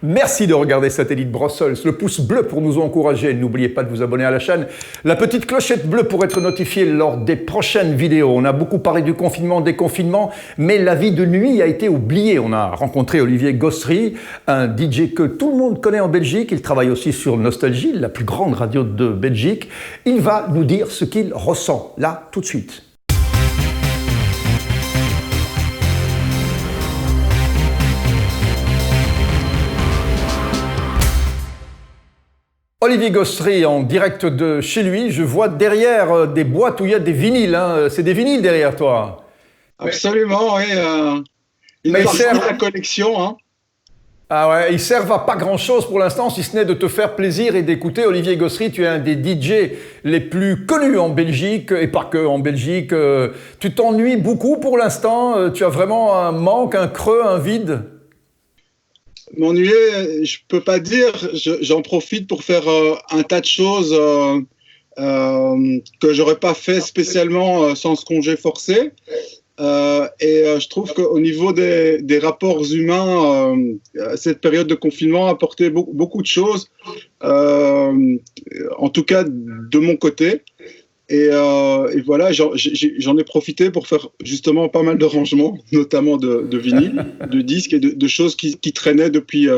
Merci de regarder Satellite Brussels. Le pouce bleu pour nous encourager. N'oubliez pas de vous abonner à la chaîne. La petite clochette bleue pour être notifié lors des prochaines vidéos. On a beaucoup parlé du confinement, déconfinement, mais la vie de nuit a été oubliée. On a rencontré Olivier Gossery, un DJ que tout le monde connaît en Belgique. Il travaille aussi sur Nostalgie, la plus grande radio de Belgique. Il va nous dire ce qu'il ressent, là, tout de suite. Olivier Gossery en direct de chez lui. Je vois derrière des boîtes où il y a des vinyles. Hein. C'est des vinyles derrière toi. Absolument, oui. Une partie de la collection. Hein. Ah ouais, ils servent à pas grand-chose pour l'instant, si ce n'est de te faire plaisir et d'écouter. Olivier Gossery, tu es un des DJ les plus connus en Belgique, et pas que en Belgique. Tu t'ennuies beaucoup pour l'instant. Tu as vraiment un manque, un creux, un vide? M'ennuyer, je peux pas dire. J'en profite pour faire un tas de choses que j'aurais pas fait spécialement sans ce congé forcé. Je trouve qu'au niveau des rapports humains, cette période de confinement a apporté beaucoup de choses, en tout cas de mon côté. Et voilà, j'en ai profité pour faire justement pas mal de rangements, notamment de vinyles, de disques et de choses qui traînaient depuis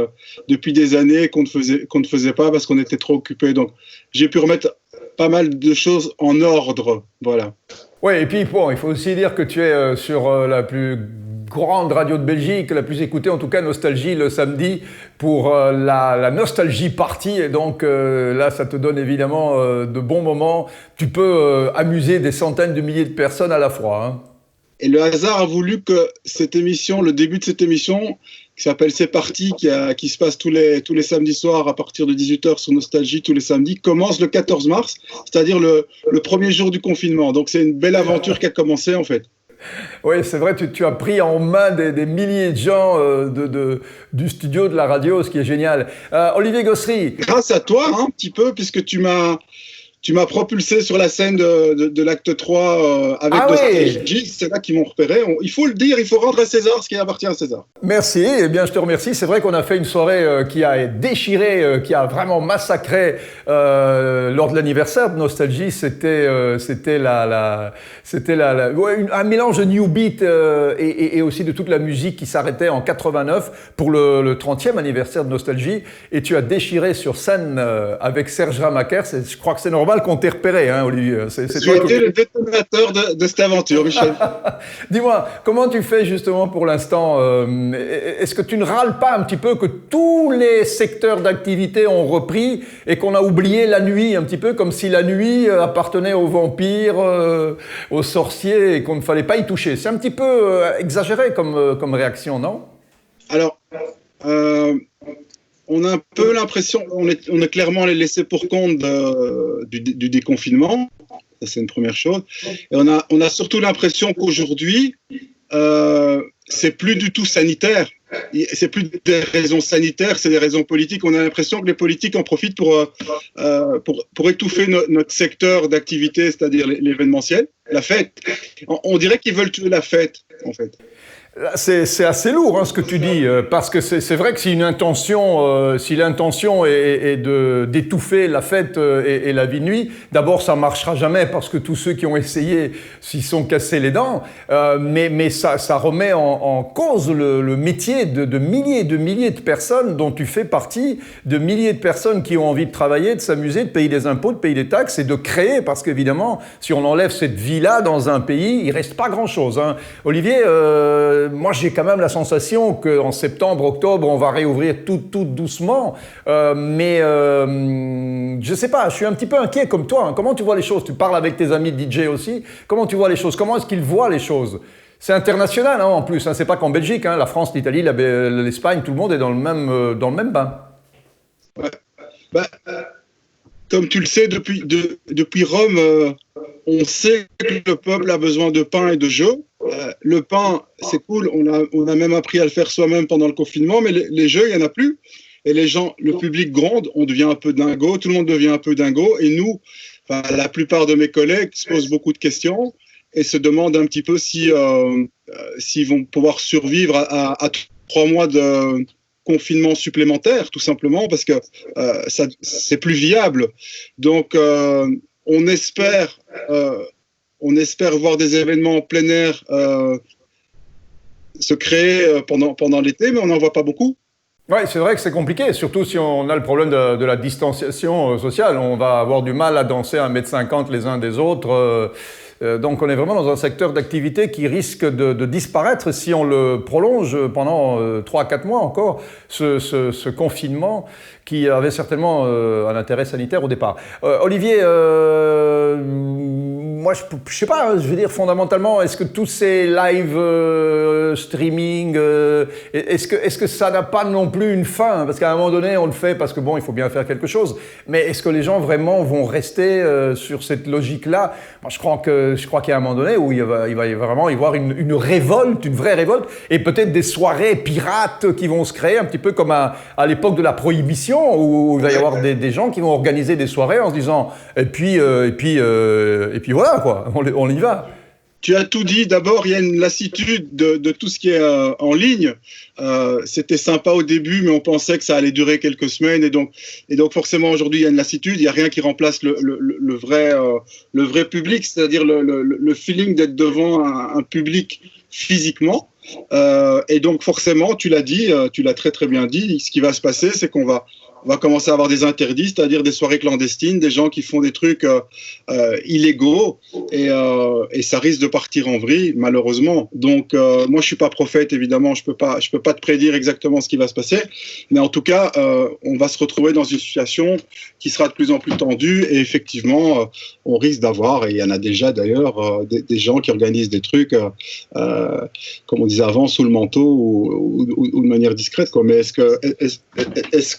des années qu'on ne faisait pas parce qu'on était trop occupés. Donc, j'ai pu remettre pas mal de choses en ordre, voilà. Oui, et puis bon, il faut aussi dire que tu es sur la plus grande radio de Belgique, la plus écoutée, en tout cas Nostalgie, le samedi, pour la Nostalgie Party. Et donc là, ça te donne évidemment de bons moments. Tu peux amuser des centaines de milliers de personnes à la fois. Hein. Et le hasard a voulu que cette émission, le début de cette émission, qui s'appelle C'est Parti, qui se passe tous les samedis soirs à partir de 18h sur Nostalgie, tous les samedis, commence le 14 mars, c'est-à-dire le premier jour du confinement. Donc c'est une belle aventure qui a commencé en fait. Oui, c'est vrai, tu as pris en main des milliers de gens du studio de la radio, ce qui est génial. Olivier Gossery. Grâce à toi, hein, un petit peu, puisque tu m'as propulsé sur la scène de l'acte 3 avec Nostalgie. C'est là qu'ils m'ont repéré. Il faut le dire, il faut rendre à César ce qui appartient à César. Merci, eh bien je te remercie. C'est vrai qu'on a fait une soirée qui a déchiré, qui a vraiment massacré lors de l'anniversaire de Nostalgie. C'était un mélange de new beat et aussi de toute la musique qui s'arrêtait en 89 pour le 30e anniversaire de Nostalgie. Et tu as déchiré sur scène avec Serge Ramaker. Je crois que c'est normal qu'on t'ait repéré, hein, Olivier. J'ai été le détonateur de cette aventure, Michel. Dis-moi, comment tu fais justement pour l'instant est-ce que tu ne râles pas un petit peu que tous les secteurs d'activité ont repris et qu'on a oublié la nuit un petit peu, comme si la nuit appartenait aux vampires, aux sorciers et qu'on ne fallait pas y toucher? C'est un petit peu exagéré comme réaction, non? Alors, on a un peu l'impression, on est clairement les laissés pour compte du déconfinement, ça c'est une première chose. Et on a surtout l'impression qu'aujourd'hui, c'est plus du tout sanitaire. C'est plus des raisons sanitaires, c'est des raisons politiques. On a l'impression que les politiques en profitent pour étouffer notre secteur d'activité, c'est-à-dire l'événementiel, la fête. On dirait qu'ils veulent tuer la fête, en fait. C'est assez lourd hein, ce que tu dis, parce que c'est vrai que si l'intention est d'étouffer la fête et la vie nuit, d'abord ça marchera jamais parce que tous ceux qui ont essayé s'y sont cassés les dents, mais ça remet en cause le métier de milliers de personnes dont tu fais partie, de milliers de personnes qui ont envie de travailler, de s'amuser, de payer des impôts, de payer des taxes et de créer, parce qu'évidemment, si on enlève cette vie-là dans un pays, il reste pas grand-chose. Hein. Olivier, moi, j'ai quand même la sensation qu'en septembre, octobre, on va réouvrir tout doucement. Mais je sais pas, je suis un petit peu inquiet comme toi. Hein. Comment tu vois les choses? Tu parles avec tes amis DJ aussi. Comment tu vois les choses? Comment est-ce qu'ils voient les choses? C'est international hein, en plus. Hein. C'est pas qu'en Belgique. Hein. La France, l'Italie, l'Espagne, tout le monde est dans le même bain. Ouais. Comme tu le sais, depuis Rome, on sait que le peuple a besoin de pain et de jeux. Le pain, c'est cool, on a même appris à le faire soi-même pendant le confinement, mais les jeux, il n'y en a plus. Et les gens, le public gronde, on devient un peu dingo, tout le monde devient un peu dingo. Et nous, la plupart de mes collègues se posent beaucoup de questions et se demandent un petit peu s'ils vont pouvoir survivre à 3 mois de confinement supplémentaire, tout simplement, parce que c'est plus viable. Donc, on espère voir des événements en plein air se créer pendant l'été, mais on n'en voit pas beaucoup. Oui, c'est vrai que c'est compliqué, surtout si on a le problème de la distanciation sociale. On va avoir du mal à danser à 1,50 m les uns des autres. Donc on est vraiment dans un secteur d'activité qui risque de disparaître si on le prolonge pendant 3 à 4 mois encore, ce confinement qui avait certainement un intérêt sanitaire au départ. Olivier, moi je sais pas, je veux dire fondamentalement, est-ce que tous ces live streaming, est-ce que ça n'a pas non plus une fin? Parce qu'à un moment donné on le fait parce que bon, il faut bien faire quelque chose, mais est-ce que les gens vraiment vont rester sur cette logique-là? Moi je crois qu'il y a un moment donné où il va vraiment y avoir une révolte, une vraie révolte, et peut-être des soirées pirates qui vont se créer, un petit peu comme à l'époque de la prohibition, où il va y avoir des gens qui vont organiser des soirées en se disant et puis voilà quoi, on y va. Tu as tout dit. D'abord, il y a une lassitude de tout ce qui est en ligne. C'était sympa au début, mais on pensait que ça allait durer quelques semaines. Et donc forcément, aujourd'hui, il y a une lassitude. Il n'y a rien qui remplace le vrai public, c'est-à-dire le feeling d'être devant un public physiquement. Et donc, forcément, tu l'as dit, tu l'as très, très bien dit. Ce qui va se passer, c'est qu'on va commencer à avoir des interdits, c'est-à-dire des soirées clandestines, des gens qui font des trucs illégaux, et ça risque de partir en vrille, malheureusement. Donc, moi, je suis pas prophète, évidemment, je peux pas te prédire exactement ce qui va se passer, mais en tout cas, on va se retrouver dans une situation qui sera de plus en plus tendue, et effectivement, on risque d'avoir, et il y en a déjà d'ailleurs, des gens qui organisent des trucs, comme on disait avant, sous le manteau ou de manière discrète, quoi. Mais est-ce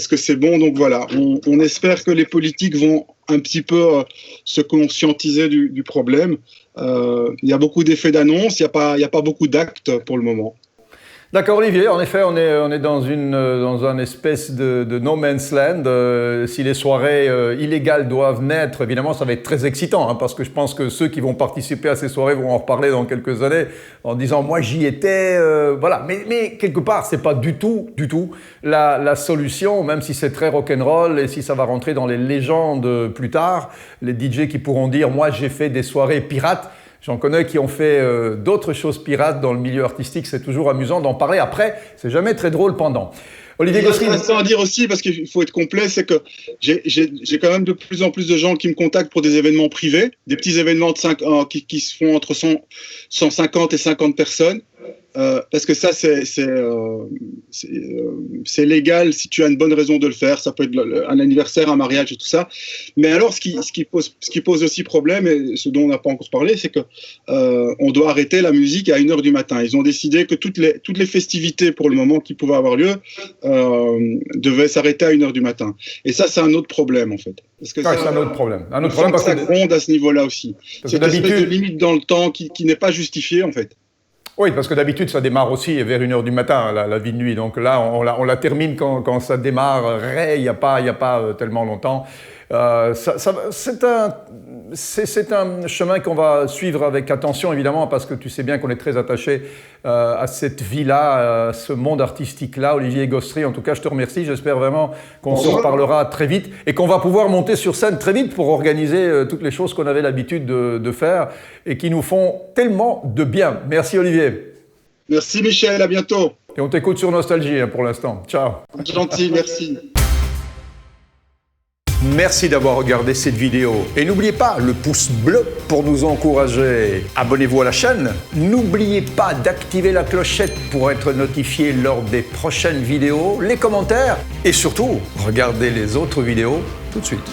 que c'est bon? Donc voilà, on espère que les politiques vont un petit peu se conscientiser du problème. Il y a beaucoup d'effets d'annonce, il n'y a pas beaucoup d'actes pour le moment. D'accord Olivier, en effet on est dans un espèce de no man's land. Si les soirées illégales doivent naître, évidemment ça va être très excitant, hein, parce que je pense que ceux qui vont participer à ces soirées vont en reparler dans quelques années en disant moi j'y étais, voilà. Mais quelque part c'est pas du tout la solution, même si c'est très rock'n'roll et si ça va rentrer dans les légendes plus tard, les DJ qui pourront dire moi j'ai fait des soirées pirates. J'en connais qui ont fait d'autres choses pirates dans le milieu artistique. C'est toujours amusant d'en parler après. C'est jamais très drôle pendant. Olivier Gosselin. Ce qu'il faut dire aussi, parce qu'il faut être complet, c'est que j'ai quand même de plus en plus de gens qui me contactent pour des événements privés, des petits événements qui se font entre 150 et 50 personnes. Parce que ça, c'est légal si tu as une bonne raison de le faire. Ça peut être un anniversaire, un mariage et tout ça. Mais alors, ce qui pose aussi problème, et ce dont on n'a pas encore parlé, c'est que on doit arrêter la musique à 1h du matin. Ils ont décidé que toutes les festivités, pour le moment, qui pouvaient avoir lieu, devaient s'arrêter à 1h du matin. Et ça, c'est un autre problème, en fait. Parce que c'est un autre problème. Parce que ça gronde à ce niveau-là aussi. C'est une espèce de limite dans le temps qui n'est pas justifiée, en fait. Oui, parce que d'habitude, ça démarre aussi vers 1h du matin, la vie de nuit. Donc là, on la termine quand ça démarre, il n'y a pas tellement longtemps. C'est un chemin qu'on va suivre avec attention, évidemment, parce que tu sais bien qu'on est très attaché à cette vie-là, à ce monde artistique-là. Olivier Gostry, en tout cas, je te remercie. J'espère vraiment qu'on se reparlera très vite et qu'on va pouvoir monter sur scène très vite pour organiser toutes les choses qu'on avait l'habitude de faire et qui nous font tellement de bien. Merci, Olivier. Merci, Michel. À bientôt. Et on t'écoute sur Nostalgie pour l'instant. Ciao. Gentil, merci. Merci d'avoir regardé cette vidéo et n'oubliez pas le pouce bleu pour nous encourager. Abonnez-vous à la chaîne. N'oubliez pas d'activer la clochette pour être notifié lors des prochaines vidéos, les commentaires et surtout, regardez les autres vidéos tout de suite.